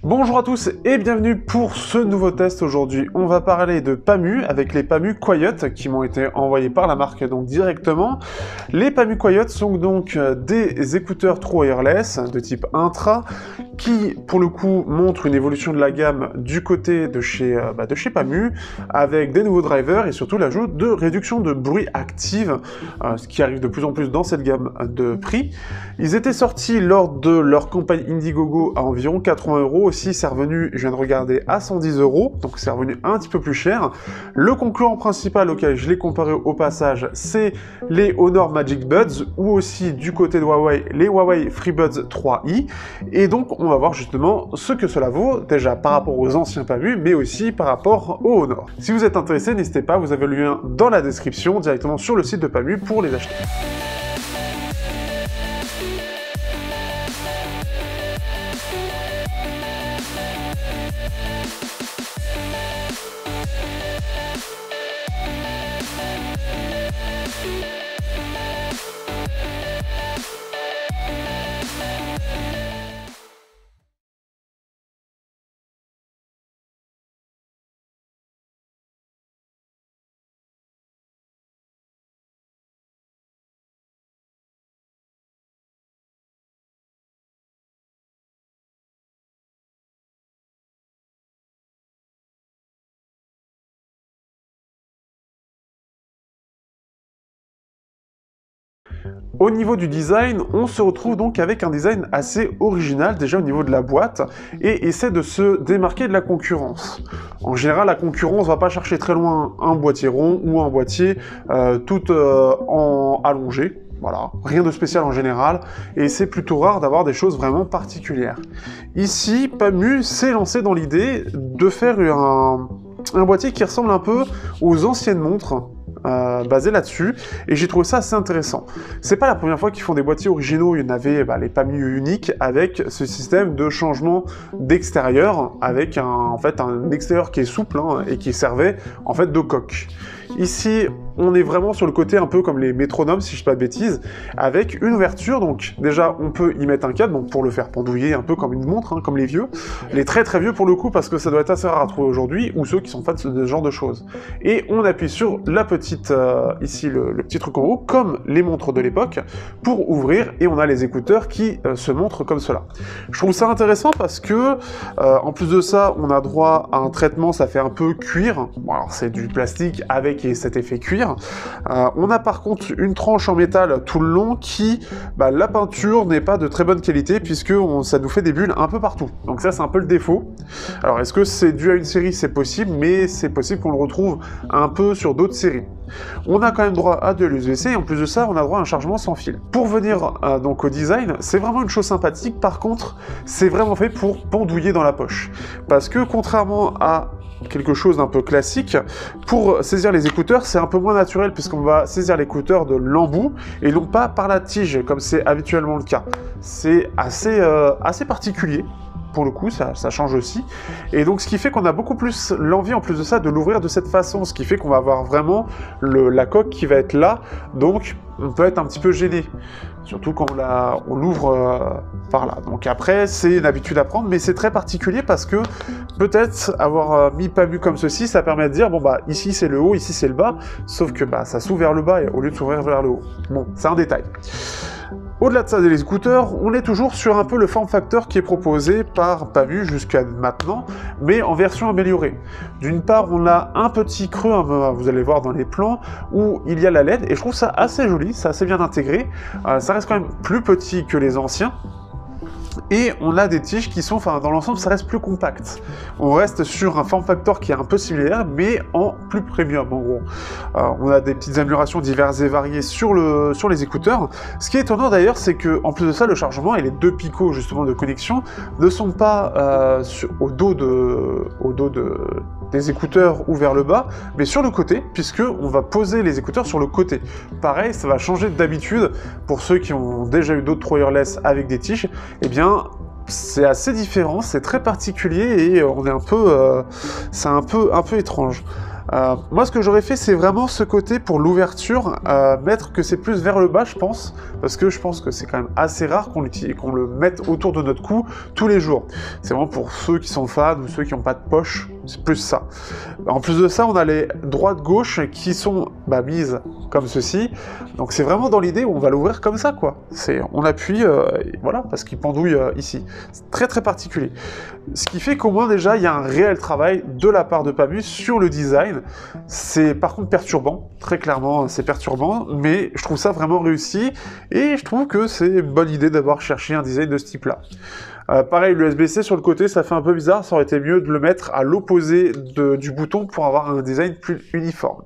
Bonjour à tous et bienvenue pour ce nouveau test. Aujourd'hui, on va parler de PAMU avec les PAMU Quiet qui m'ont été envoyés par la marque donc directement. Les PAMU Quiet sont donc des écouteurs True Wireless de type intra qui, pour le coup, montrent une évolution de la gamme du côté de chez PAMU avec des nouveaux drivers et surtout l'ajout de réduction de bruit active, ce qui arrive de plus en plus dans cette gamme de prix. Ils étaient sortis lors de leur campagne Indiegogo à environ 80 €. Aussi, c'est revenu, je viens de regarder, à 110 €, donc c'est revenu un petit peu plus cher. Le concurrent principal auquel je l'ai comparé au passage, c'est les Honor Magic Buds, ou aussi du côté de Huawei, les Huawei FreeBuds 3i, et donc on va voir justement ce que cela vaut, déjà par rapport aux anciens PAMU, mais aussi par rapport aux Honor. Si vous êtes intéressé, n'hésitez pas, vous avez le lien dans la description, directement sur le site de PAMU pour les acheter. Au niveau du design, on se retrouve donc avec un design assez original déjà au niveau de la boîte et essaie de se démarquer de la concurrence. En général, la concurrence va pas chercher très loin un boîtier rond ou un boîtier tout en allongé. Voilà, rien de spécial en général, et c'est plutôt rare d'avoir des choses vraiment particulières. Ici, PAMU s'est lancé dans l'idée de faire un boîtier qui ressemble un peu aux anciennes montres, basé là-dessus, et j'ai trouvé ça assez intéressant. C'est pas la première fois qu'ils font des boîtiers originaux, il y en avait les PAMU uniques avec ce système de changement d'extérieur, avec un extérieur qui est souple et qui servait en fait de coque. Ici, on est vraiment sur le côté un peu comme les métronomes, si je ne dis pas de bêtises, avec une ouverture, donc déjà on peut y mettre un câble, donc pour le faire pendouiller un peu comme une montre, comme les vieux, les très très vieux pour le coup, parce que ça doit être assez rare à trouver aujourd'hui, ou ceux qui sont fans de ce genre de choses. Et on appuie sur la petite, ici le petit truc en haut, comme les montres de l'époque, pour ouvrir, et on a les écouteurs qui se montrent comme cela. Je trouve ça intéressant parce que, en plus de ça, on a droit à un traitement, ça fait un peu cuir, bon alors c'est du plastique avec cet effet cuir. On a par contre une tranche en métal tout le long qui, la peinture n'est pas de très bonne qualité puisque ça nous fait des bulles un peu partout. Donc ça c'est un peu le défaut. Alors est-ce que c'est dû à une série? C'est possible, mais c'est possible qu'on le retrouve un peu sur d'autres séries. On a quand même droit à de l'USB-C et en plus de ça on a droit à un chargement sans fil. Pour venir donc au design, c'est vraiment une chose sympathique. Par contre, c'est vraiment fait pour pendouiller dans la poche. Parce que contrairement à quelque chose d'un peu classique, pour saisir les écouteurs, c'est un peu moins naturel puisqu'on va saisir l'écouteur de l'embout et non pas par la tige comme c'est habituellement le cas. C'est assez particulier. Pour le coup, ça change aussi. Et donc, ce qui fait qu'on a beaucoup plus l'envie, en plus de ça, de l'ouvrir de cette façon. Ce qui fait qu'on va avoir vraiment la coque qui va être là. Donc, on peut être un petit peu gêné. Surtout quand on l'ouvre par là. Donc après, c'est une habitude à prendre, mais c'est très particulier parce que peut-être avoir mis PAMU comme ceci, ça permet de dire, bon ici c'est le haut, ici c'est le bas. Sauf que ça s'ouvre vers le bas au lieu de s'ouvrir vers le haut. Bon, c'est un détail. Au-delà de ça, des écouteurs, on est toujours sur un peu le form factor qui est proposé par PAMU jusqu'à maintenant, mais en version améliorée. D'une part, on a un petit creux, vous allez voir dans les plans, où il y a la LED, et je trouve ça assez joli, c'est assez bien intégré. Ça reste quand même plus petit que les anciens. Et on a des tiges qui sont, dans l'ensemble, ça reste plus compact. On reste sur un form factor qui est un peu similaire, mais en plus premium, en gros. On a des petites améliorations diverses et variées sur les écouteurs. Ce qui est étonnant d'ailleurs, c'est que en plus de ça, le chargement et les deux picots justement de connexion ne sont pas au dos des écouteurs ou vers le bas, mais sur le côté, puisque on va poser les écouteurs sur le côté. Pareil, ça va changer d'habitude pour ceux qui ont déjà eu d'autres wireless avec des tiges. Eh bien, c'est assez différent, c'est très particulier et on est c'est un peu étrange. Moi, ce que j'aurais fait, c'est vraiment ce côté pour l'ouverture, mettre que c'est plus vers le bas, je pense, parce que je pense que c'est quand même assez rare qu'on le mette autour de notre cou tous les jours. C'est vraiment pour ceux qui sont fans ou ceux qui n'ont pas de poche, c'est plus ça. En plus de ça, on a les droite-gauche qui sont mises comme ceci, donc c'est vraiment dans l'idée où on va l'ouvrir comme ça, quoi. On appuie, voilà, parce qu'il pendouille ici. C'est très très particulier. Ce qui fait qu'au moins déjà, il y a un réel travail de la part de Pamus sur le design. C'est par contre perturbant, très clairement c'est perturbant, mais je trouve ça vraiment réussi, et je trouve que c'est une bonne idée d'avoir cherché un design de ce type-là. Pareil, le USB-C sur le côté, ça fait un peu bizarre, ça aurait été mieux de le mettre à l'opposé du bouton pour avoir un design plus uniforme.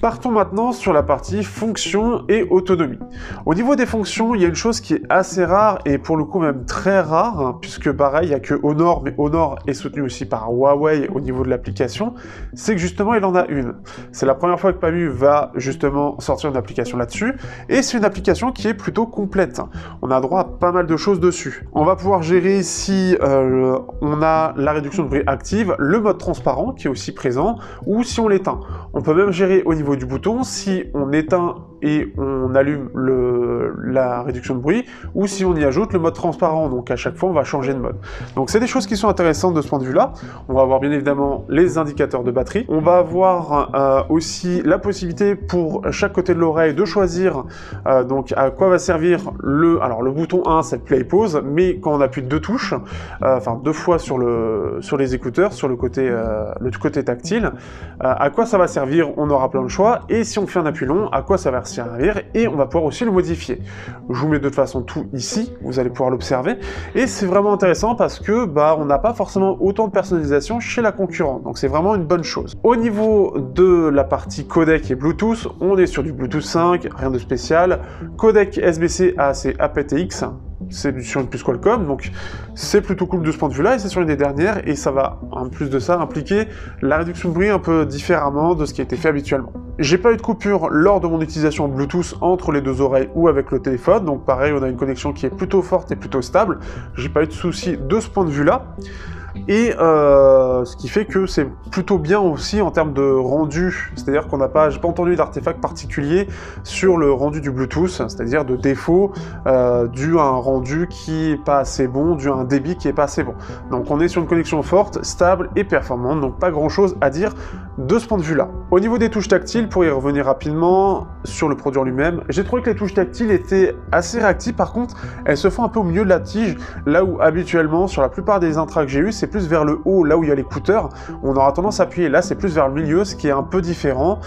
Partons maintenant sur la partie fonction et autonomie. Au niveau des fonctions, il y a une chose qui est assez rare et pour le coup même très rare, hein, puisque pareil, il n'y a que Honor, mais Honor est soutenu aussi par Huawei au niveau de l'application, c'est que justement il en a une. C'est la première fois que Pamu va justement sortir une application là-dessus, et c'est une application qui est plutôt complète. On a droit à pas mal de choses dessus. On va pouvoir gérer ici, on a la réduction de bruit active, le mode transparent qui est aussi présent, ou si on l'éteint. On peut même gérer au niveau du bouton si on éteint et on allume la réduction de bruit, ou si on y ajoute le mode transparent, donc à chaque fois on va changer de mode. Donc c'est des choses qui sont intéressantes de ce point de vue là. On va avoir bien évidemment les indicateurs de batterie, on va avoir aussi la possibilité pour chaque côté de l'oreille de choisir donc à quoi va servir le bouton 1, c'est play pause, mais quand on appuie deux touches, enfin deux fois sur les écouteurs, sur le côté tactile, à quoi ça va servir, on aura plein de choix, et si on fait un appui long, à quoi ça va servir, et on va pouvoir aussi le modifier. Je vous mets de toute façon tout ici, vous allez pouvoir l'observer, et c'est vraiment intéressant parce que on n'a pas forcément autant de personnalisation chez la concurrente, donc c'est vraiment une bonne chose. Au niveau de la partie codec et Bluetooth, on est sur du Bluetooth 5, rien de spécial, codec SBC AAC aptX, c'est sur une puce Qualcomm, donc c'est plutôt cool de ce point de vue-là, et c'est sur une des dernières, et ça va, en plus de ça, impliquer la réduction de bruit un peu différemment de ce qui a été fait habituellement. J'ai pas eu de coupure lors de mon utilisation Bluetooth entre les deux oreilles ou avec le téléphone, donc pareil, on a une connexion qui est plutôt forte et plutôt stable, j'ai pas eu de soucis de ce point de vue-là. Et ce qui fait que c'est plutôt bien aussi en termes de rendu, c'est-à-dire qu'on n'a pas, j'ai pas entendu d'artefact particulier sur le rendu du Bluetooth, c'est-à-dire de défaut dû à un rendu qui est pas assez bon, dû à un débit qui est pas assez bon. Donc on est sur une connexion forte, stable et performante, donc pas grand-chose à dire de ce point de vue-là. Au niveau des touches tactiles, pour y revenir rapidement sur le produit en lui-même, j'ai trouvé que les touches tactiles étaient assez réactives, par contre elles se font un peu au milieu de la tige, là où habituellement sur la plupart des intras que j'ai eu, c'est plus vers le haut, là où il y a l'écouteur, on aura tendance à appuyer, là c'est plus vers le milieu, ce qui est un peu différent,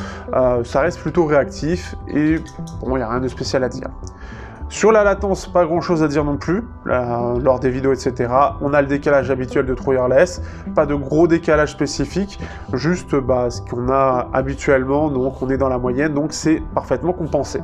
ça reste plutôt réactif, et bon, il n'y a rien de spécial à dire. Sur la latence, pas grand chose à dire non plus, lors des vidéos, etc. On a le décalage habituel de True Wireless, pas de gros décalage spécifique, juste ce qu'on a habituellement, donc on est dans la moyenne, donc c'est parfaitement compensé.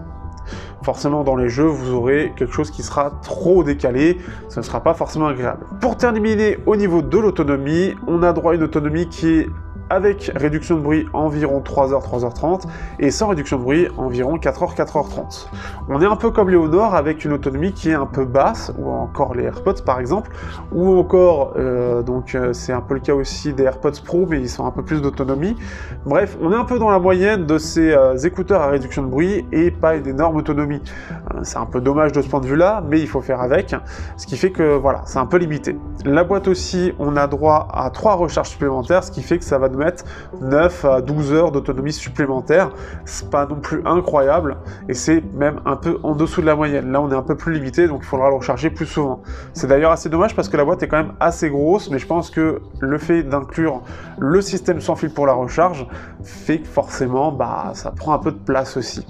Forcément dans les jeux vous aurez quelque chose qui sera trop décalé, ce ne sera pas forcément agréable. Pour terminer au niveau de l'autonomie, on a droit à une autonomie qui est avec réduction de bruit environ 3h, 3h30, et sans réduction de bruit environ 4h, 4h30. On est un peu comme les Honor avec une autonomie qui est un peu basse, ou encore les AirPods par exemple, ou encore, c'est un peu le cas aussi des AirPods Pro, mais ils sont un peu plus d'autonomie. Bref, on est un peu dans la moyenne de ces écouteurs à réduction de bruit, et pas une énorme autonomie. C'est un peu dommage de ce point de vue-là, mais il faut faire avec, ce qui fait que voilà, c'est un peu limité. La boîte aussi, on a droit à 3 recharges supplémentaires, ce qui fait que ça va nous mettre 9 à 12 heures d'autonomie supplémentaire. C'est pas non plus incroyable, et c'est même un peu en dessous de la moyenne. Là, on est un peu plus limité, donc il faudra le recharger plus souvent. C'est d'ailleurs assez dommage parce que la boîte est quand même assez grosse, mais je pense que le fait d'inclure le système sans fil pour la recharge fait que forcément, ça prend un peu de place aussi.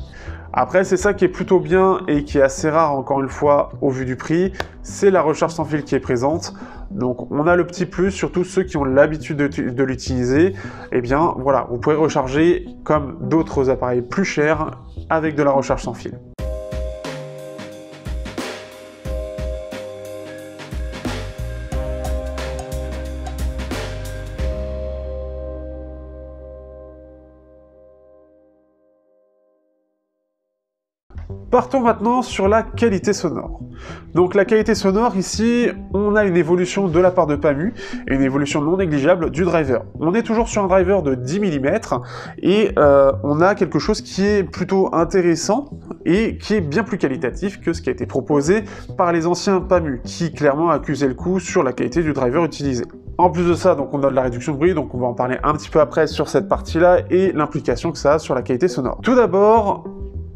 Après, c'est ça qui est plutôt bien et qui est assez rare, encore une fois, au vu du prix, c'est la recharge sans fil qui est présente. Donc on a le petit plus, surtout ceux qui ont l'habitude de l'utiliser, et bien voilà, vous pouvez recharger comme d'autres appareils plus chers avec de la recharge sans fil. Partons maintenant sur la qualité sonore. Donc la qualité sonore, ici, on a une évolution de la part de PAMU, et une évolution non négligeable du driver. On est toujours sur un driver de 10 mm, et on a quelque chose qui est plutôt intéressant, et qui est bien plus qualitatif que ce qui a été proposé par les anciens PAMU, qui clairement accusaient le coup sur la qualité du driver utilisé. En plus de ça, donc on a de la réduction de bruit, donc on va en parler un petit peu après sur cette partie-là, et l'implication que ça a sur la qualité sonore. Tout d'abord,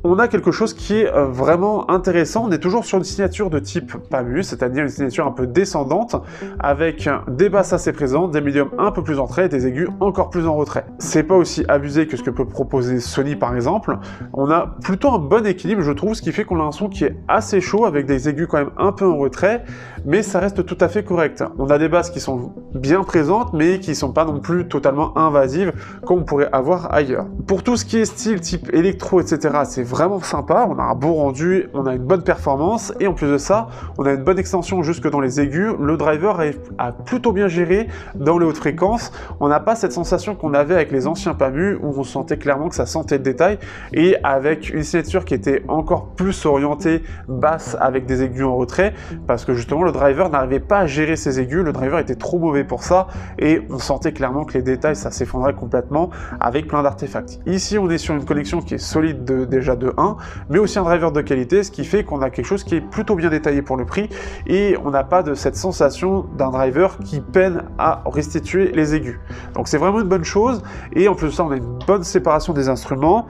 on a quelque chose qui est vraiment intéressant. On est toujours sur une signature de type PAMU, c'est-à-dire une signature un peu descendante, avec des basses assez présentes, des médiums un peu plus en retrait et des aigus encore plus en retrait. C'est pas aussi abusé que ce que peut proposer Sony par exemple. On a plutôt un bon équilibre, je trouve, ce qui fait qu'on a un son qui est assez chaud, avec des aigus quand même un peu en retrait, mais ça reste tout à fait correct. On a des basses qui sont bien présentes, mais qui sont pas non plus totalement invasives, comme on pourrait avoir ailleurs. Pour tout ce qui est style, type électro, etc., c'est vraiment sympa, on a un beau rendu, on a une bonne performance, et en plus de ça, on a une bonne extension jusque dans les aigus. Le driver a plutôt bien géré dans les hautes fréquences. On n'a pas cette sensation qu'on avait avec les anciens PAMU, où on sentait clairement que ça sentait le détail, et avec une signature qui était encore plus orientée basse, avec des aigus en retrait, parce que justement le driver n'arrivait pas à gérer ses aigus, le driver était trop mauvais pour ça, et on sentait clairement que les détails, ça s'effondrait complètement, avec plein d'artefacts. Ici, on est sur une connexion qui est solide déjà de 1, mais aussi un driver de qualité, ce qui fait qu'on a quelque chose qui est plutôt bien détaillé pour le prix, et on n'a pas de cette sensation d'un driver qui peine à restituer les aigus. Donc c'est vraiment une bonne chose, et en plus de ça, on a une bonne séparation des instruments.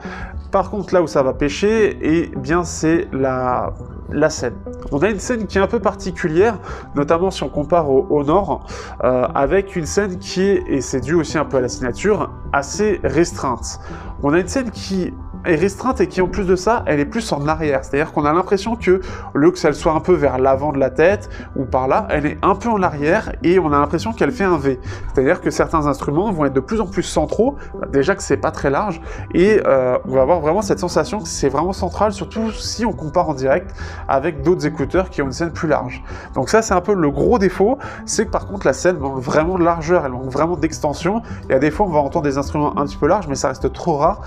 Par contre, là où ça va pêcher, eh bien c'est la scène. On a une scène qui est un peu particulière, notamment si on compare au Honor, avec une scène qui est, et c'est dû aussi un peu à la signature, assez restreinte. On a une scène qui est restreinte et qui en plus de ça, elle est plus en arrière. C'est-à-dire qu'on a l'impression que, au lieu que ça soit un peu vers l'avant de la tête, ou par là, elle est un peu en arrière, et on a l'impression qu'elle fait un V. C'est-à-dire que certains instruments vont être de plus en plus centraux, déjà que c'est pas très large, et on va avoir vraiment cette sensation que c'est vraiment central, surtout si on compare en direct avec d'autres écouteurs qui ont une scène plus large. Donc ça, c'est un peu le gros défaut, c'est que par contre la scène manque vraiment de largeur, elle manque vraiment d'extension. Il y a des fois on va entendre des instruments un petit peu larges, mais ça reste trop rare.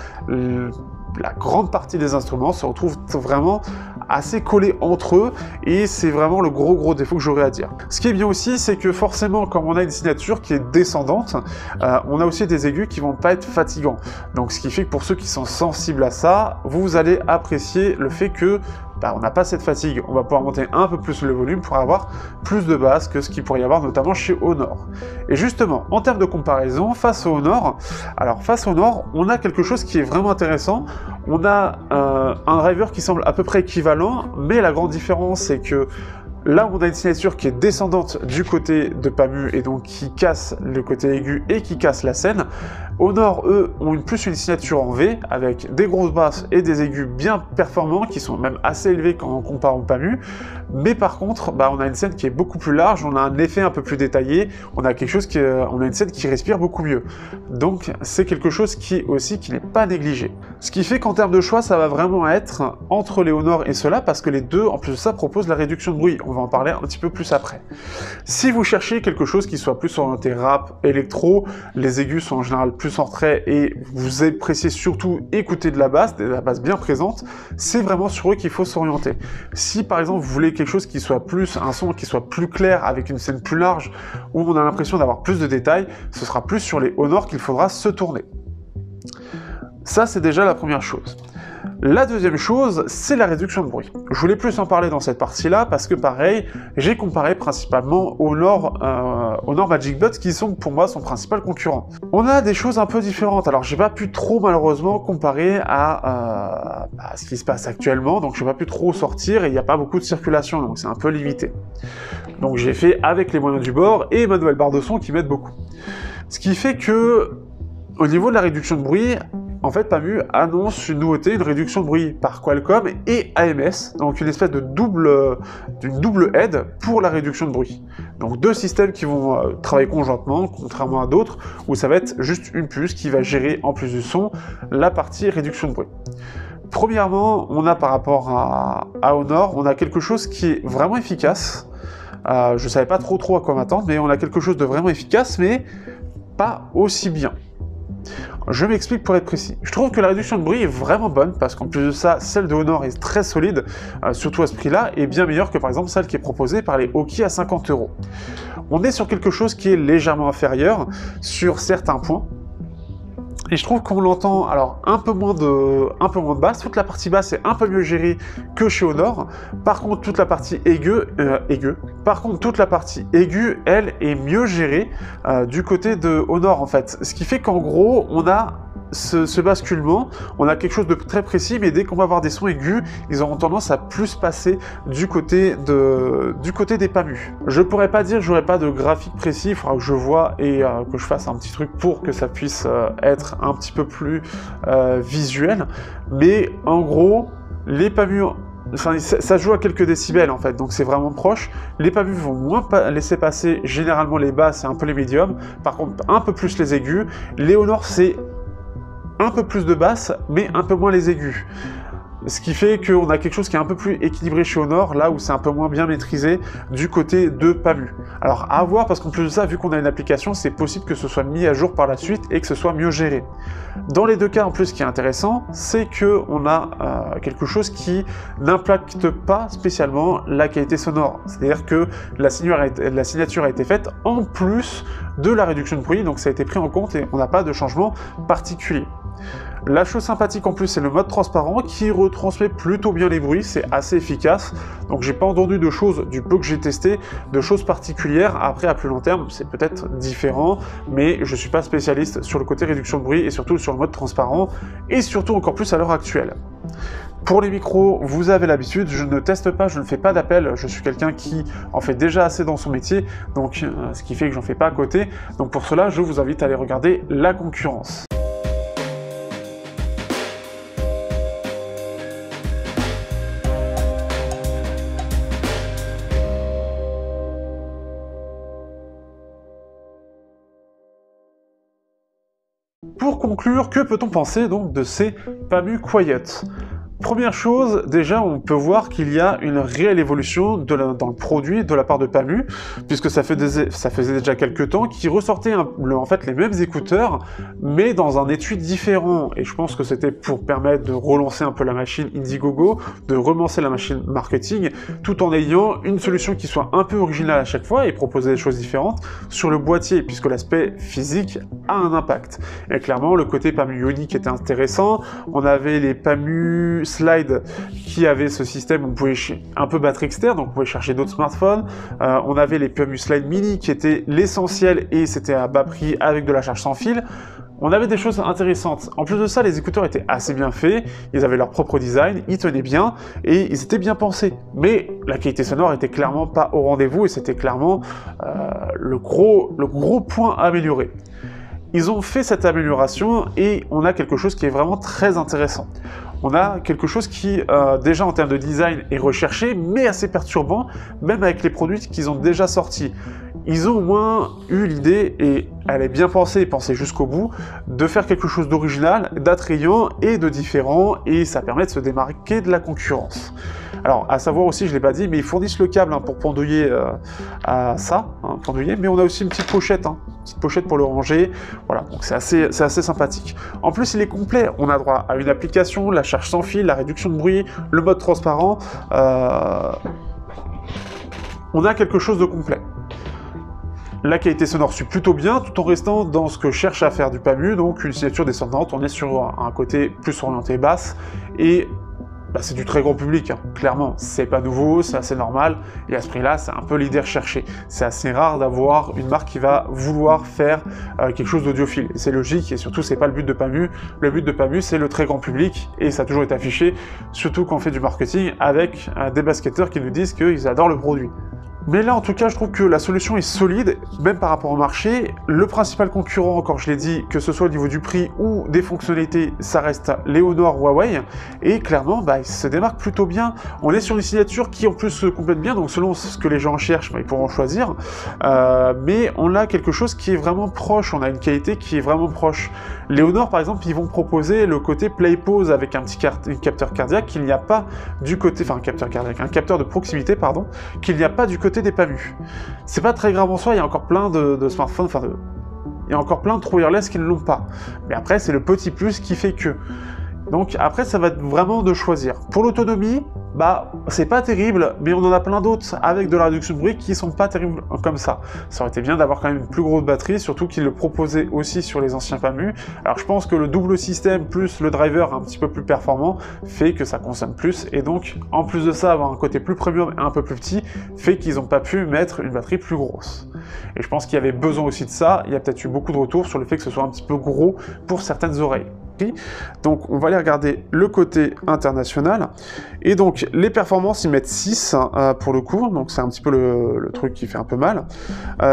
La grande partie des instruments se retrouvent vraiment assez collés entre eux, et c'est vraiment le gros défaut que j'aurais à dire. Ce qui est bien aussi, c'est que forcément, comme on a une signature qui est descendante, on a aussi des aigus qui vont pas être fatigants. Donc ce qui fait que pour ceux qui sont sensibles à ça, vous allez apprécier le fait que on n'a pas cette fatigue, on va pouvoir monter un peu plus le volume pour avoir plus de basse que ce qu'il pourrait y avoir notamment chez Honor. Et justement, en termes de comparaison, face au Honor, alors face au Honor, on a quelque chose qui est vraiment intéressant. On a un driver qui semble à peu près équivalent, mais la grande différence c'est que là, on a une signature qui est descendante du côté de PAMU, et donc qui casse le côté aigu et qui casse la scène. Honor, eux, ont plus une signature en V, avec des grosses basses et des aigus bien performants, qui sont même assez élevés quand on compare au PAMU. Mais par contre, on a une scène qui est beaucoup plus large, on a un effet un peu plus détaillé, on a une scène qui respire beaucoup mieux. Donc c'est quelque chose qui n'est pas négligé. Ce qui fait qu'en termes de choix, ça va vraiment être entre les Honor et ceux-là, parce que les deux, en plus de ça, proposent la réduction de bruit. On va en parler un petit peu plus après. Si vous cherchez quelque chose qui soit plus orienté rap, électro, les aigus sont en général plus en retrait, et vous appréciez surtout écouter de la basse bien présente, c'est vraiment sur eux qu'il faut s'orienter. Si par exemple vous voulez quelque chose qui soit plus, un son qui soit plus clair, avec une scène plus large, où on a l'impression d'avoir plus de détails, ce sera plus sur les Honor qu'il faudra se tourner. Ça, c'est déjà la première chose. La deuxième chose, c'est la réduction de bruit. Je voulais plus en parler dans cette partie-là, parce que pareil, j'ai comparé principalement Honor Magic Buds, qui sont pour moi son principal concurrent. On a des choses un peu différentes, alors j'ai pas pu trop malheureusement comparer à ce qui se passe actuellement, donc j'ai pas pu trop sortir, et il n'y a pas beaucoup de circulation, donc c'est un peu limité. Donc j'ai fait avec les moyens du bord, et ma nouvelle barre de son qui m'aide beaucoup. Ce qui fait que, au niveau de la réduction de bruit, en fait, PAMU annonce une nouveauté, une réduction de bruit par Qualcomm et AMS, donc une espèce de double aide pour la réduction de bruit. Donc deux systèmes qui vont travailler conjointement, contrairement à d'autres, où ça va être juste une puce qui va gérer, en plus du son, la partie réduction de bruit. Premièrement, on a par rapport à Honor, on a quelque chose qui est vraiment efficace. Je savais pas trop à quoi m'attendre, mais on a quelque chose de vraiment efficace, mais pas aussi bien. Je m'explique pour être précis. Je trouve que la réduction de bruit est vraiment bonne, parce qu'en plus de ça, celle de Honor est très solide, surtout à ce prix-là, et bien meilleure que par exemple celle qui est proposée par les Aukey à 50 €. On est sur quelque chose qui est légèrement inférieur sur certains points, et je trouve qu'on l'entend, alors un peu moins de basse. Toute la partie basse est un peu mieux gérée que chez Honor. Par contre, toute la partie aiguë, elle, est mieux gérée du côté de Honor en fait. Ce qui fait qu'en gros, on a ce basculement, on a quelque chose de très précis, mais dès qu'on va avoir des sons aigus, ils auront tendance à plus passer du côté des PAMU. Je pourrais pas dire que j'aurais pas de graphique précis, il faudra que je vois et que je fasse un petit truc pour que ça puisse être un petit peu plus visuel, mais en gros, les PAMU, enfin, ça joue à quelques décibels en fait, donc c'est vraiment proche. Les PAMU vont moins laisser passer généralement les basses et un peu les médiums, par contre un peu plus les aigus. Les Honor, c'est un peu plus de basses, mais un peu moins les aigus. Ce qui fait qu'on a quelque chose qui est un peu plus équilibré chez Honor, là où c'est un peu moins bien maîtrisé du côté de PAMU. Alors à voir, parce qu'en plus de ça, vu qu'on a une application, c'est possible que ce soit mis à jour par la suite et que ce soit mieux géré. Dans les deux cas, en plus, ce qui est intéressant, c'est qu'on a quelque chose qui n'impacte pas spécialement la qualité sonore. C'est-à-dire que la signature a été faite en plus de la réduction de bruit, donc ça a été pris en compte et on n'a pas de changement particulier. La chose sympathique en plus, c'est le mode transparent qui retransmet plutôt bien les bruits, c'est assez efficace. Donc j'ai pas entendu de choses, du peu que j'ai testé, de choses particulières. Après, à plus long terme, c'est peut-être différent, mais je suis pas spécialiste sur le côté réduction de bruit et surtout sur le mode transparent, et surtout encore plus à l'heure actuelle. Pour les micros, vous avez l'habitude, je ne teste pas, je ne fais pas d'appel, je suis quelqu'un qui en fait déjà assez dans son métier, donc ce qui fait que j'en fais pas à côté. Donc pour cela, je vous invite à aller regarder la concurrence. Pour conclure, que peut-on penser donc de ces PAMU Quiet ? Première chose, déjà on peut voir qu'il y a une réelle évolution dans le produit de la part de PAMU, puisque ça faisait déjà quelques temps qu'ils ressortaient en fait les mêmes écouteurs, mais dans un étui différent, et je pense que c'était pour permettre de relancer un peu la machine Indiegogo, de relancer la machine marketing, tout en ayant une solution qui soit un peu originale à chaque fois et proposer des choses différentes sur le boîtier, puisque l'aspect physique a un impact. Et clairement, le côté PAMU Ioniq était intéressant, on avait les PAMU Slide qui avait ce système où on pouvait un peu batterie externe, donc on pouvait chercher d'autres smartphones. On avait les PAMU Slide Mini qui étaient l'essentiel et c'était à bas prix avec de la charge sans fil. On avait des choses intéressantes. En plus de ça, les écouteurs étaient assez bien faits, ils avaient leur propre design, ils tenaient bien et ils étaient bien pensés. Mais la qualité sonore était clairement pas au rendez-vous et c'était clairement le gros point à améliorer. Ils ont fait cette amélioration et on a quelque chose qui est vraiment très intéressant. On a quelque chose qui, déjà en termes de design, est recherché, mais assez perturbant, même avec les produits qu'ils ont déjà sortis. Ils ont au moins eu l'idée, et elle est bien pensée et pensée jusqu'au bout, de faire quelque chose d'original, d'attrayant et de différent, et ça permet de se démarquer de la concurrence. Alors, à savoir aussi, je ne l'ai pas dit, mais ils fournissent le câble pour pendouiller à ça, pendouiller, mais on a aussi une petite pochette pour le ranger, voilà, donc c'est assez sympathique. En plus, il est complet, on a droit à une application, la charge sans fil, la réduction de bruit, le mode transparent, on a quelque chose de complet. La qualité sonore suit plutôt bien, tout en restant dans ce que cherche à faire du PAMU, donc une signature descendante, on est sur un côté plus orienté basse, et c'est du très grand public, clairement, c'est pas nouveau, c'est assez normal, et à ce prix-là, c'est un peu l'idée recherchée. C'est assez rare d'avoir une marque qui va vouloir faire quelque chose d'audiophile, c'est logique, et surtout, c'est pas le but de PAMU. Le but de PAMU, c'est le très grand public, et ça a toujours été affiché, surtout quand on fait du marketing, avec des basketteurs qui nous disent qu'ils adorent le produit. Mais là, en tout cas, je trouve que la solution est solide, même par rapport au marché. Le principal concurrent, encore je l'ai dit, que ce soit au niveau du prix ou des fonctionnalités, ça reste les Honor Huawei. Et clairement, ils se démarquent plutôt bien. On est sur une signature qui, en plus, se complète bien. Donc, selon ce que les gens cherchent, ils pourront choisir. Mais on a quelque chose qui est vraiment proche. On a une qualité qui est vraiment proche. Les Honor, par exemple, ils vont proposer le côté play-pause avec un petit capteur cardiaque qu'il n'y a pas du côté... Enfin, un capteur cardiaque, un capteur de proximité, pardon, qu'il n'y a pas du côté des PAMU. C'est pas très grave en soi, il y a encore plein de smartphones, il y a encore plein de True Wireless qui ne l'ont pas. Mais après, c'est le petit plus qui fait que. Donc après, ça va être vraiment de choisir. Pour l'autonomie, bah, c'est pas terrible, mais on en a plein d'autres avec de la réduction de bruit qui sont pas terribles comme ça. Ça aurait été bien d'avoir quand même une plus grosse batterie, surtout qu'ils le proposaient aussi sur les anciens PAMU. Alors je pense que le double système plus le driver un petit peu plus performant fait que ça consomme plus, et donc en plus de ça, avoir un côté plus premium et un peu plus petit, fait qu'ils n'ont pas pu mettre une batterie plus grosse. Et je pense qu'il y avait besoin aussi de ça, il y a peut-être eu beaucoup de retours sur le fait que ce soit un petit peu gros pour certaines oreilles. Donc on va aller regarder le côté international, et donc les performances ils mettent 6 pour le coup, donc c'est un petit peu le truc qui fait un peu mal.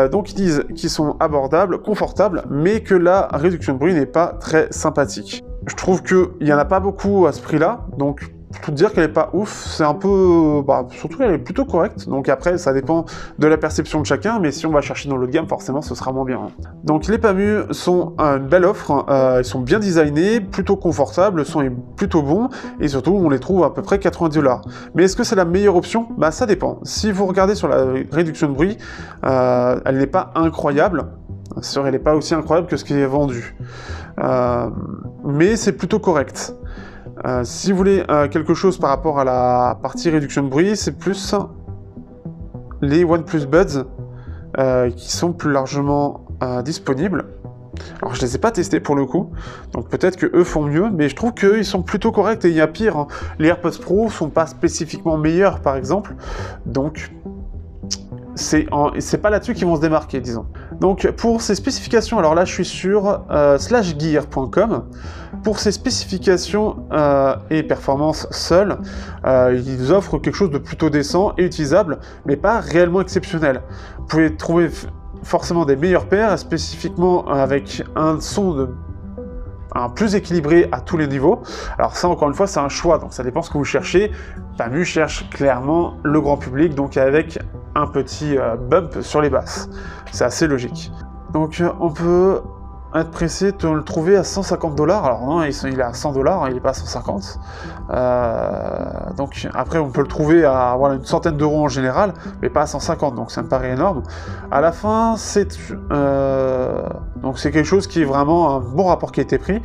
Donc ils disent qu'ils sont abordables, confortables, mais que la réduction de bruit n'est pas très sympathique. Je trouve qu'il n'y en a pas beaucoup à ce prix là, donc tout dire qu'elle est pas ouf, c'est un peu... surtout elle est plutôt correcte, donc après ça dépend de la perception de chacun, mais si on va chercher dans l'autre gamme, forcément ce sera moins bien. Donc les PAMU sont une belle offre, ils sont bien designés, plutôt confortables, le son est plutôt bon, et surtout on les trouve à peu près 90$. Mais est-ce que c'est la meilleure option? Bah ça dépend. Si vous regardez sur la réduction de bruit, elle n'est pas incroyable, elle n'est pas aussi incroyable que ce qui est vendu. Mais c'est plutôt correct. Si vous voulez quelque chose par rapport à la partie réduction de bruit, c'est plus les OnePlus Buds qui sont plus largement disponibles. Alors je les ai pas testés pour le coup, donc peut-être que eux font mieux, mais je trouve qu'eux ils sont plutôt corrects, et il y a pire, hein. Les AirPods Pro sont pas spécifiquement meilleurs par exemple, donc c'est pas là-dessus qu'ils vont se démarquer, disons. Donc pour ces spécifications, alors là je suis sur slashgear.com. Pour ces spécifications et performances seules, ils offrent quelque chose de plutôt décent et utilisable, mais pas réellement exceptionnel. Vous pouvez trouver forcément des meilleures paires, spécifiquement avec un son plus équilibré à tous les niveaux. Alors ça, encore une fois, c'est un choix, donc ça dépend ce que vous cherchez. PAMU cherche clairement le grand public, donc avec un petit bump sur les basses. C'est assez logique. Donc on peut être pressé de le trouver à 150$. Alors non, il est à 100$, il n'est pas à 150. Donc après, on peut le trouver à une centaine d'euros en général, mais pas à 150, donc ça me paraît énorme. À la fin, donc c'est quelque chose qui est vraiment un bon rapport qualité-prix.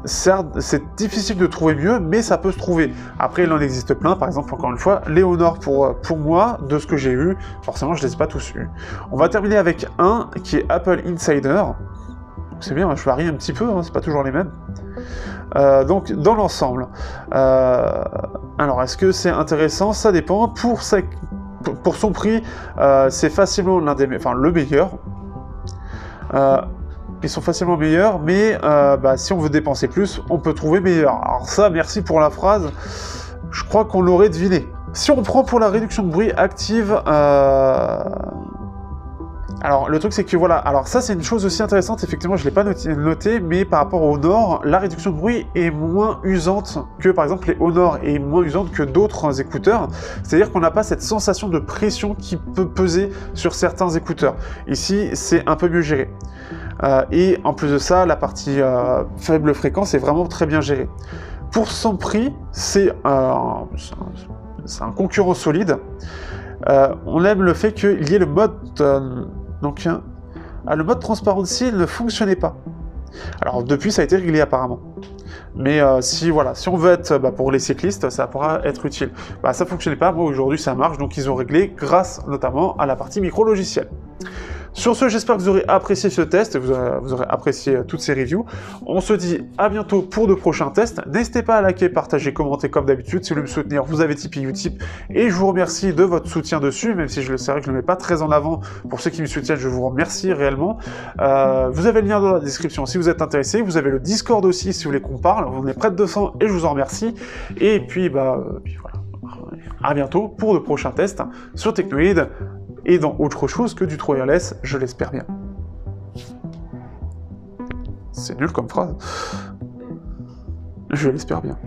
Certes, c'est difficile de trouver mieux, mais ça peut se trouver. Après, il en existe plein. Par exemple, encore une fois, les Honor, pour moi, de ce que j'ai eu, forcément, je ne les ai pas tous eus. On va terminer avec un qui est Apple Insider. C'est bien, je varie un petit peu, hein, c'est pas toujours les mêmes. Donc, dans l'ensemble, alors, est-ce que c'est intéressant? Ça dépend. Pour son prix, c'est facilement le meilleur. Ils sont facilement meilleurs, mais si on veut dépenser plus, on peut trouver meilleur. Alors ça, merci pour la phrase, je crois qu'on l'aurait deviné. Si on prend pour la réduction de bruit active, alors le truc c'est que voilà, alors ça c'est une chose aussi intéressante, effectivement je ne l'ai pas noté, mais par rapport au Honor, la réduction de bruit est moins usante que par exemple les Honor, et moins usante que d'autres écouteurs, c'est-à-dire qu'on n'a pas cette sensation de pression qui peut peser sur certains écouteurs. Ici c'est un peu mieux géré. Et en plus de ça, la partie faible fréquence est vraiment très bien gérée. Pour son prix, c'est un concurrent solide. On aime le fait qu'il y ait le mode... le mode transparency ne fonctionnait pas. Alors depuis, ça a été réglé apparemment. Mais si on veut être pour les cyclistes, ça pourra être utile. Ça fonctionnait pas, moi aujourd'hui ça marche, donc ils ont réglé grâce notamment à la partie micro-logiciel. Sur ce, j'espère que vous aurez apprécié ce test, vous aurez apprécié toutes ces reviews. On se dit à bientôt pour de prochains tests. N'hésitez pas à liker, partager, commenter comme d'habitude. Si vous voulez me soutenir, vous avez Tipeee, Utip, et je vous remercie de votre soutien dessus, même si c'est vrai que je ne le mets pas très en avant. Pour ceux qui me soutiennent, je vous remercie réellement. Vous avez le lien dans la description si vous êtes intéressé. Vous avez le Discord aussi si vous voulez qu'on parle. On est près de 200 et je vous en remercie. Et puis, voilà. À bientôt pour de prochains tests sur Technoid. Et dans autre chose que du True Wireless, je l'espère bien. C'est nul comme phrase. Je l'espère bien.